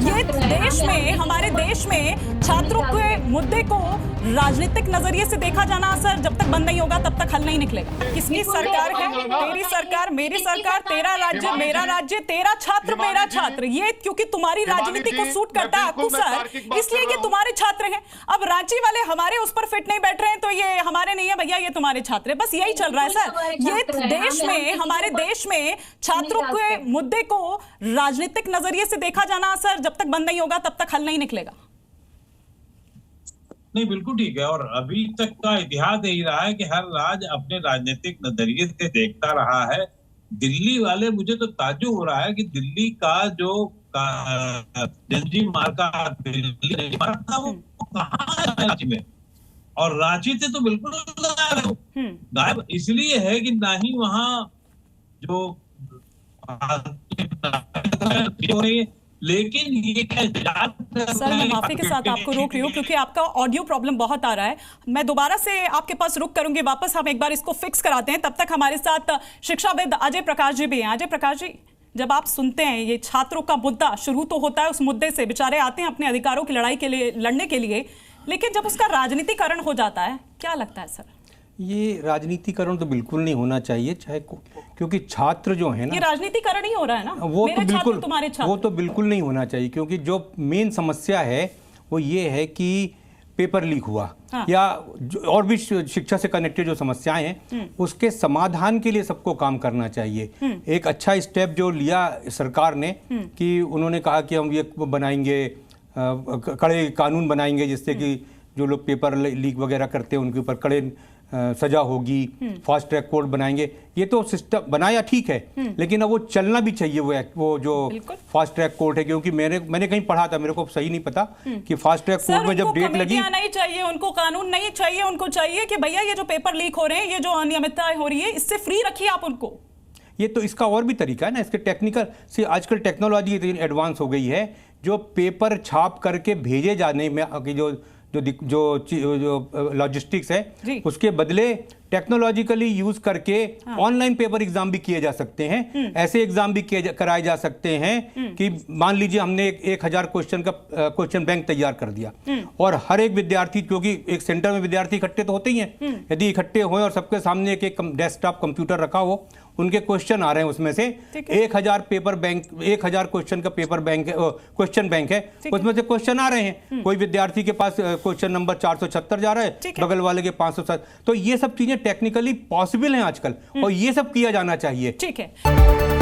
ये देश में, हमारे देश में छात्रों के मुद्दे को राजनीतिक नजरिए से देखा जाना सर जब तक बंद नहीं होगा तब तक हल नहीं निकलेगा। किसकी सरकार है? तेरी सरकार, मेरी सरकार, तेरा राज्य, मेरा राज्य, तेरा छात्र, मेरा छात्र। ये क्योंकि तुम्हारी राजनीति को सूट करता है आपको सर, इसलिए ये तुम्हारे छात्र हैं। अब रांची वाले हमारे उस पर फिट नहीं बैठ रहे हैं तो ये हमारे नहीं है भैया, ये तुम्हारे छात्र है। बस यही चल रहा है सर। ये देश में, हमारे देश में छात्रों के मुद्दे को राजनीतिक नजरिए से देखा जाना सर जब तक बंद नहीं होगा तब तक हल नहीं निकलेगा। नहीं, बिल्कुल ठीक है। और अभी तक का इतिहास यही रहा है कि हर राज्य अपने राजनीतिक नजरिए से देखता रहा है। दिल्ली वाले, मुझे तो ताज्जुब हो रहा है कि दिल्ली का जो जंजीर मार्का दिल्ली था वो कहाँ है रांची में, और रांची से तो बिल्कुल गायब इसलिए है कि ना ही वहाँ जो लेकिन ये सर मैं माफी के साथ आपको रोक रही हूँ क्योंकि आपका ऑडियो प्रॉब्लम बहुत आ रहा है। मैं दोबारा से आपके पास रुक करूंगी वापस, हम एक बार इसको फिक्स कराते हैं। तब तक हमारे साथ शिक्षाविद अजय प्रकाश जी भी हैं। अजय प्रकाश जी, जब आप सुनते हैं ये छात्रों का मुद्दा शुरू तो होता है, उस मुद्दे से बेचारे आते हैं अपने अधिकारों की लड़ाई के लिए, लड़ने के लिए, लेकिन जब उसका राजनीतिकरण हो जाता है क्या लगता है सर? ये राजनीतिकरण तो बिल्कुल नहीं होना चाहिए, चाहे क्योंकि छात्र जो है ना, ये राजनीतिकरण ही हो रहा है ना, वो मेरे तो बिल्कुल, तुम्हारे छात्र, वो तो बिल्कुल नहीं होना चाहिए। क्योंकि जो मेन समस्या है वो ये है कि पेपर लीक हुआ, हाँ। या और भी शिक्षा से कनेक्टेड जो समस्याएं हैं उसके समाधान के लिए सबको काम करना चाहिए। एक अच्छा स्टेप जो लिया सरकार ने कि उन्होंने कहा कि हम ये बनाएंगे, कड़े कानून बनाएंगे जिससे कि जो लोग पेपर लीक वगैरह करते हैं उनके ऊपर कड़े सजा होगी, फास्ट ट्रैक कोर्ट बनाएंगे। ये तो सिस्टम बनाया ठीक है, लेकिन अब वो चलना भी चाहिए वो जो फास्ट ट्रैक कोर्ट है। क्योंकि मैंने कहीं पढ़ा था, मेरे को सही नहीं पता कि फास्ट ट्रैक कोर्ट में जब डेट लगी, नहीं चाहिए उनको, कानून नहीं चाहिए उनको, चाहिए कि भैया ये जो पेपर लीक हो रहे हैं, ये जो अनियमितताएं हो रही है, इससे फ्री रखिए आप उनको। ये तो इसका और भी तरीका है ना, इसके टेक्निकल से आजकल टेक्नोलॉजी इतनी एडवांस हो गई है, जो पेपर छाप करके भेजे जाने में जो लॉजिस्टिक्स है उसके बदले टेक्नोलॉजिकली यूज करके ऑनलाइन पेपर एग्जाम भी किए जा सकते हैं। ऐसे एग्जाम भी कराए जा सकते हैं कि मान लीजिए हमने 1000 क्वेश्चन का क्वेश्चन बैंक तैयार कर दिया और हर एक विद्यार्थी, क्योंकि एक सेंटर में विद्यार्थी इकट्ठे तो होते ही हैं, यदि इकट्ठे हुए और सबके सामने एक डेस्कटॉप कंप्यूटर रखा हो, उनके क्वेश्चन आ रहे हैं उसमें से 1000 पेपर बैंक, 1000 क्वेश्चन का पेपर बैंक, क्वेश्चन बैंक है, उसमें से क्वेश्चन आ रहे हैं। कोई विद्यार्थी के पास क्वेश्चन नंबर 476 जा रहा है, बगल वाले के 507। तो ये सब चीजें टेक्निकली पॉसिबल हैं आजकल और ये सब किया जाना चाहिए। ठीक है।